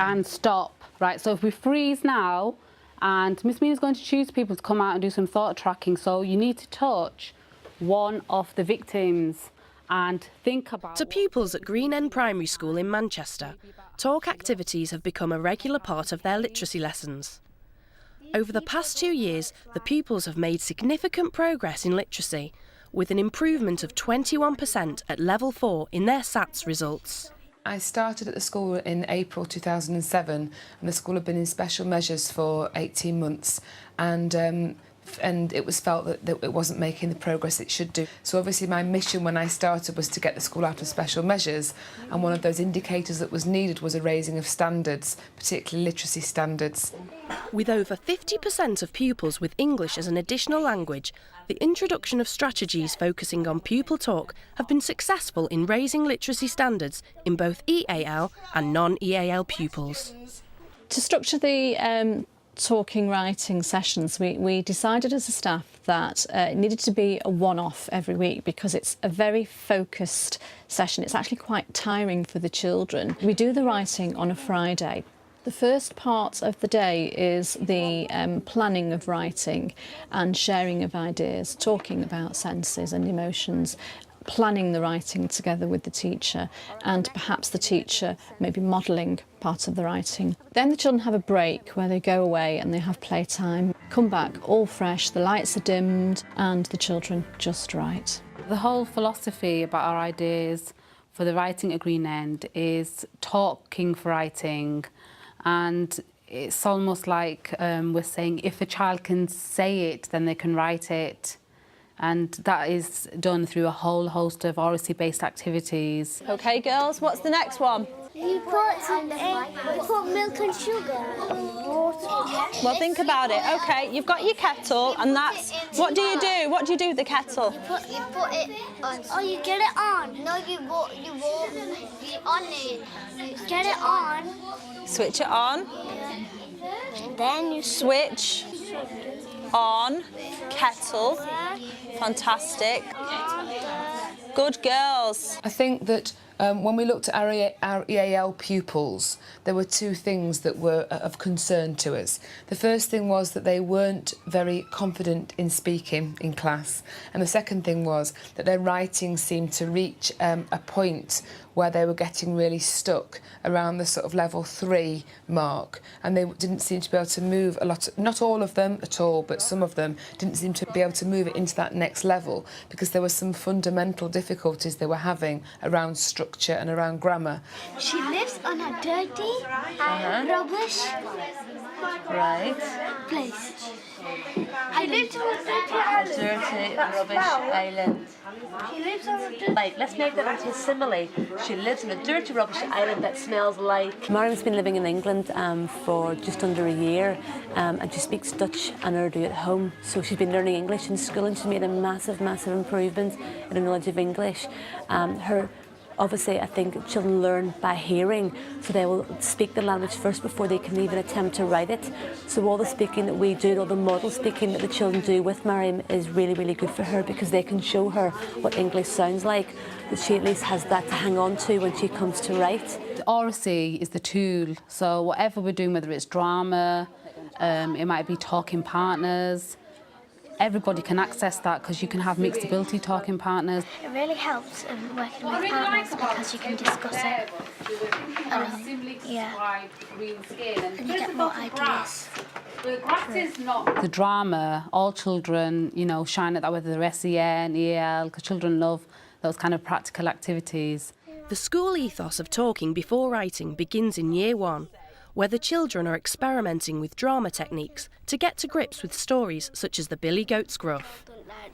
and stop, right? So if we freeze now, and Miss Mina's going to choose people to come out and do some thought tracking, so you need to touch one of the victims and think about... To pupils at Green End Primary School in Manchester, talk activities have become a regular part of their literacy lessons. Over the past 2 years, the pupils have made significant progress in literacy, with an improvement of 21% at level 4 in their SATs results. I started at the school in April 2007, and the school had been in special measures for 18 months, and it was felt that it wasn't making the progress it should do. So obviously my mission when I started was to get the school out of special measures, and one of those indicators that was needed was a raising of standards, particularly literacy standards. With over 50% of pupils with English as an additional language, the introduction of strategies focusing on pupil talk have been successful in raising literacy standards in both EAL and non-EAL pupils. To structure the talking writing sessions, we decided as a staff that it needed to be a one-off every week because it's a very focused session. It's actually quite tiring for the children. We do the writing on a Friday. The first part of the day is the planning of writing and sharing of ideas, talking about senses and emotions, planning the writing together with the teacher, and perhaps the teacher maybe modelling part of the writing. Then the children have a break where they go away and they have playtime, come back all fresh, the lights are dimmed and the children just write. The whole philosophy about our ideas for the writing at Green End is talking for writing, and it's almost like we're saying if a child can say it, then they can write it. And that is done through a whole host of oracy-based activities. OK, girls, what's the next one? You put milk and sugar and water. Well, think about it. OK, you've got your kettle, and that's... What do you do? What do you do with the kettle? You put it on. Oh, you get it on. No, you on it. You get it on. Switch it on. Yeah. Then you switch on kettle. Fantastic. Good girls. I think that when we looked at our EAL pupils, there were two things that were of concern to us. The first thing was that they weren't very confident in speaking in class, and the second thing was that their writing seemed to reach a point where they were getting really stuck around the sort of level 3 mark, and they didn't seem to be able to move a lot. Not all of them at all, but some of them didn't seem to be able to move it into that next level because there were some fundamental difficulties they were having around structure and around grammar. She lives on a dirty, rubbish place. I live on a dirty rubbish island. She lives on a dirty... Like, let's make that into a simile. She lives on a dirty rubbish island that smells like... Mariam's been living in England for just under a year, and she speaks Dutch and Urdu at home. So she's been learning English in school, and she's made a massive improvement in her knowledge of English. Obviously, I think children learn by hearing, so they will speak the language first before they can even attempt to write it. So all the speaking that we do, all the model speaking that the children do with Mariam is really good for her because they can show her what English sounds like, that she at least has that to hang on to when she comes to write. Oracy is the tool, so whatever we're doing, whether it's drama, it might be talking partners, everybody can access that because you can have mixed ability talking partners. It really helps working with partners because you can discuss it. Yeah. And you get more ideas. The drama, all children, you know, shine at that, whether they're SEN, EAL, because children love those kind of practical activities. The school ethos of talking before writing begins in Year 1, where the children are experimenting with drama techniques to get to grips with stories such as the Billy Goat's Gruff.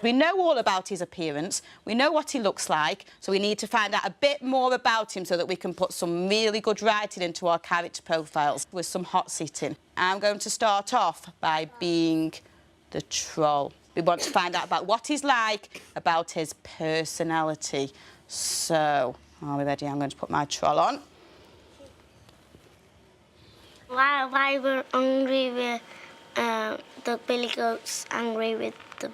We know all about his appearance, we know what he looks like, so we need to find out a bit more about him so that we can put some really good writing into our character profiles with some hot sitting. I'm going to start off by being the troll. We want to find out about what he's like, about his personality. So, are we ready? I'm going to put my troll on. Why we're angry with the billy goats, angry with the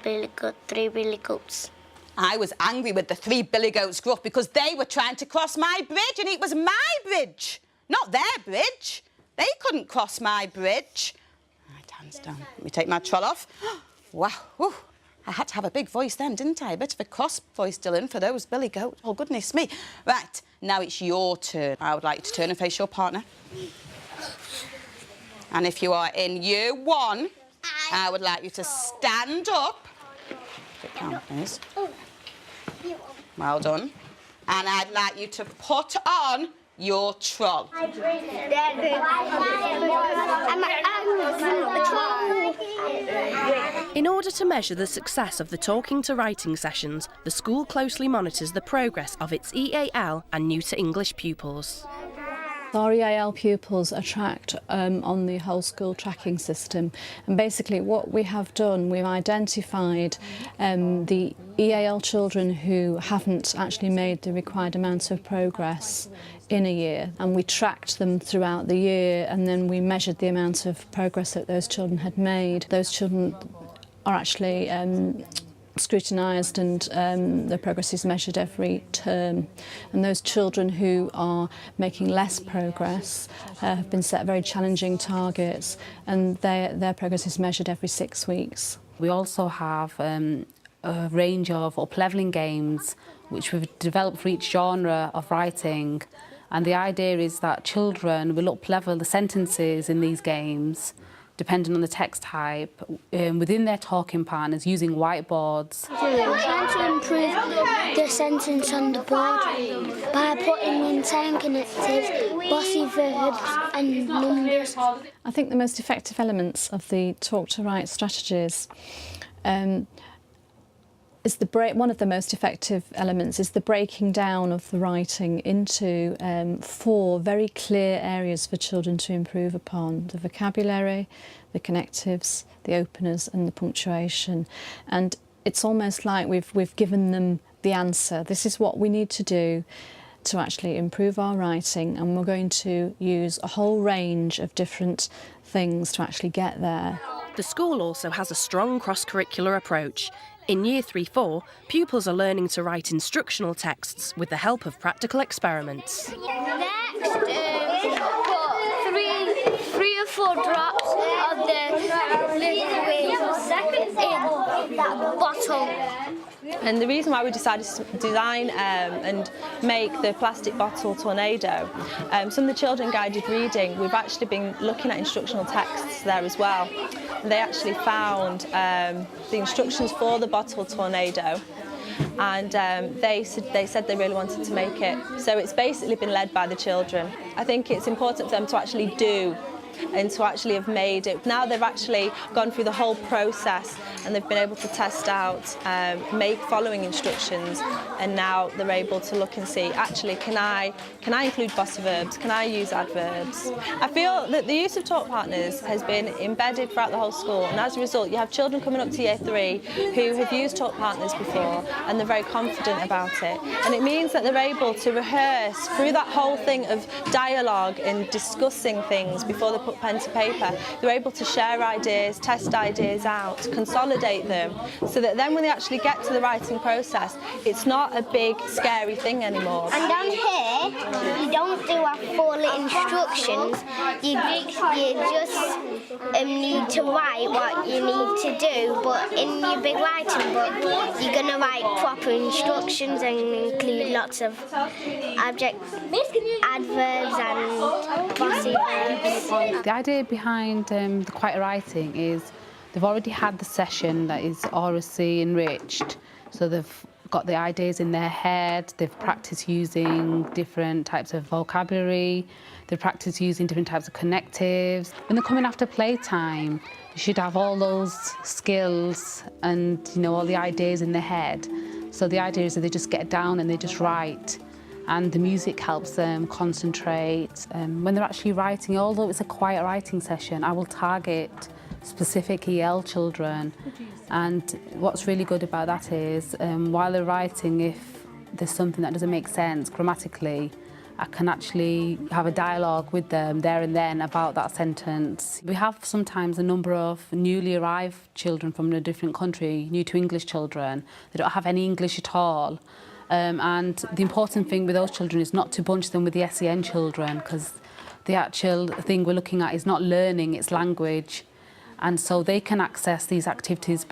three billy goats? I was angry with the 3 billy goats gruff because they were trying to cross my bridge and it was my bridge, not their bridge. They couldn't cross my bridge. Right, hands down. Let me take my troll off. Wow. Whew. I had to have a big voice then, didn't I? A bit of a cross voice, Dylan, for those billy goats. Oh, goodness me. Right, now it's your turn. I would like you to turn and face your partner. And if you are in year 1, I would like you to stand up. Sit down, please. Well done. And I'd like you to put on your troll. In order to measure the success of the talking to writing sessions, the school closely monitors the progress of its EAL and new to English pupils. Our EAL pupils are tracked on the whole school tracking system, and basically what we have done, we've identified the EAL children who haven't actually made the required amount of progress in a year, and we tracked them throughout the year, and then we measured the amount of progress that those children had made. Those children are actually scrutinised, and their progress is measured every term. And those children who are making less progress have been set very challenging targets, and their progress is measured every 6 weeks. We also have a range of up-levelling games which we've developed for each genre of writing, and the idea is that children will up-level the sentences in these games depending on the text type, within their talking partners using whiteboards. We're trying to improve the sentence on the board by putting in time connectives, bossy verbs and numbers. I think the most effective elements of the talk to write strategies is one of the most effective elements is the breaking down of the writing into 4 very clear areas for children to improve upon: the vocabulary, the connectives, the openers and the punctuation. And it's almost like we've given them the answer. This is what we need to do to actually improve our writing, and we're going to use a whole range of different things to actually get there. The school also has a strong cross-curricular approach. In Year 3-4, pupils are learning to write instructional texts with the help of practical experiments. Next, put 3 or 4 drops of the liquid in that bottle. And the reason why we decided to design and make the plastic bottle tornado, some of the children guided reading, we've actually been looking at instructional texts there as well. And they actually found the instructions for the bottle tornado, and they said they really wanted to make it. So it's basically been led by the children. I think it's important for them to actually do and to actually have made it. Now they've actually gone through the whole process and they've been able to test out, make following instructions, and now they're able to look and see, actually, can I include bossy verbs? Can I use adverbs? I feel that the use of talk partners has been embedded throughout the whole school, and as a result you have children coming up to Year 3 who have used talk partners before and they're very confident about it, and it means that they're able to rehearse through that whole thing of dialogue and discussing things before they put pen to paper. They're able to share ideas, test ideas out, consolidate them, so that then when they actually get to the writing process, it's not a big scary thing anymore. And down here, you don't do our 4 little instructions. You just need to write what you need to do, but in your big writing book, you're going to write proper instructions and include lots of adverbs and bossy verbs. The idea behind the quiet writing is they've already had the session that is oracy enriched, so they've got the ideas in their head, they've practiced using different types of vocabulary, they've practiced using different types of connectives. When they're coming after playtime, you should have all those skills and, you know, all the ideas in their head. So the idea is that they just get down and they just write, and the music helps them concentrate. When they're actually writing, although it's a quiet writing session, I will target specific EL children. And what's really good about that is while they're writing, if there's something that doesn't make sense grammatically, I can actually have a dialogue with them there and then about that sentence. We have sometimes a number of newly arrived children from a different country, new to English children. They don't have any English at all. And the important thing with those children is not to bunch them with the SEN children, because the actual thing we're looking at is not learning, it's language. And so they can access these activities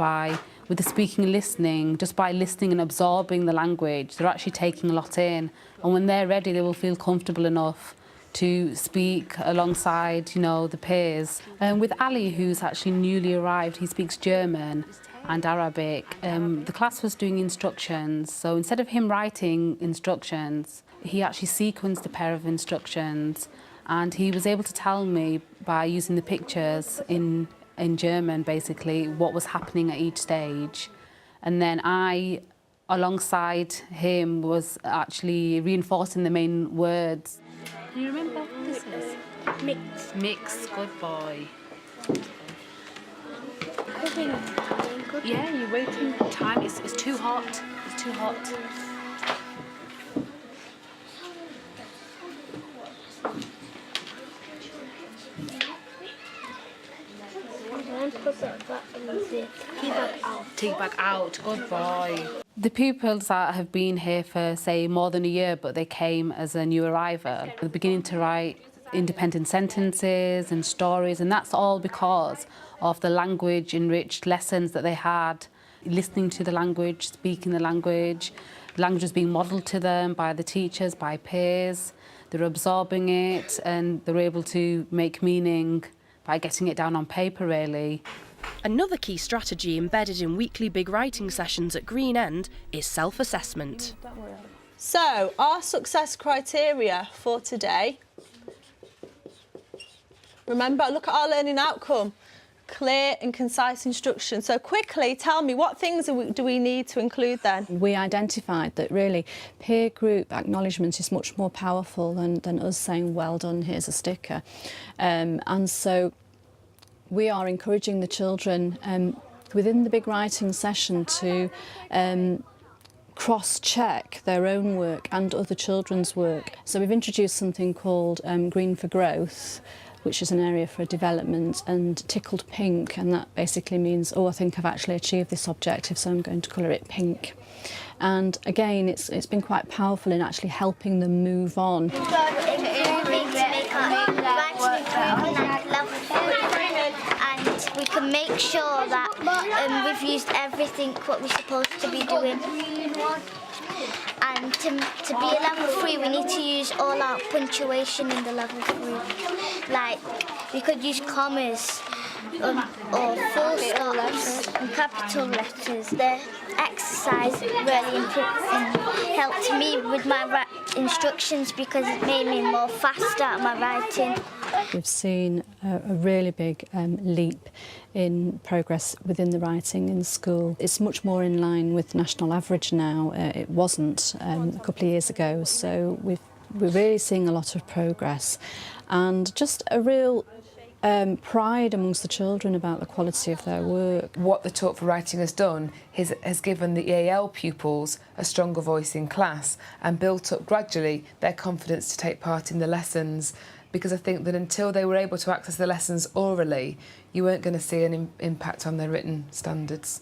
with the speaking and listening, just by listening and absorbing the language. They're actually taking a lot in. And when they're ready, they will feel comfortable enough to speak alongside, the peers. With Ali, who's actually newly arrived, he speaks German and Arabic. The class was doing instructions, so instead of him writing instructions, he actually sequenced a pair of instructions, and he was able to tell me by using the pictures in German, basically, what was happening at each stage. And then I, alongside him, was actually reinforcing the main words. Can you remember what this is? Mix. Mix, good boy. Cooking time. Yeah, you're waiting time. It's too hot. It's too hot. Tea bag out, good boy. The pupils that have been here for, say, more than a year, but they came as a new arrival, they're beginning to write independent sentences and stories, and that's all because of the language-enriched lessons that they had, listening to the language, speaking the language was being modelled to them by the teachers, by peers. They're absorbing it, and they're able to make meaning by getting it down on paper, really. Another key strategy embedded in weekly big writing sessions at Green End is self-assessment. So, our success criteria for today. Remember, look at our learning outcome. Clear and concise instruction. So quickly, tell me, what things do we need to include then? We identified that really peer group acknowledgement is much more powerful than us saying, well done, here's a sticker. And so we are encouraging the children within the big writing session to cross-check their own work and other children's work. So we've introduced something called Green for Growth, which is an area for development, and tickled pink, and that basically means, oh, I think I've actually achieved this objective, so I'm going to colour it pink. And again, it's been quite powerful in actually helping them move on. And we can make sure that we've used everything what we're supposed to be doing. And to be a level 3, we need to use all our punctuation in the level 3. Like, we could use commas or full stops and capital letters. The exercise really helped me with my instructions because it made me more faster at my writing. We've seen a really big leap in progress within the writing in school. It's much more in line with national average now. It wasn't a couple of years ago, so we're really seeing a lot of progress and just a real pride amongst the children about the quality of their work. What the Talk for Writing has done has given the EAL pupils a stronger voice in class and built up gradually their confidence to take part in the lessons, because I think that until they were able to access the lessons orally, you weren't going to see an impact on their written standards.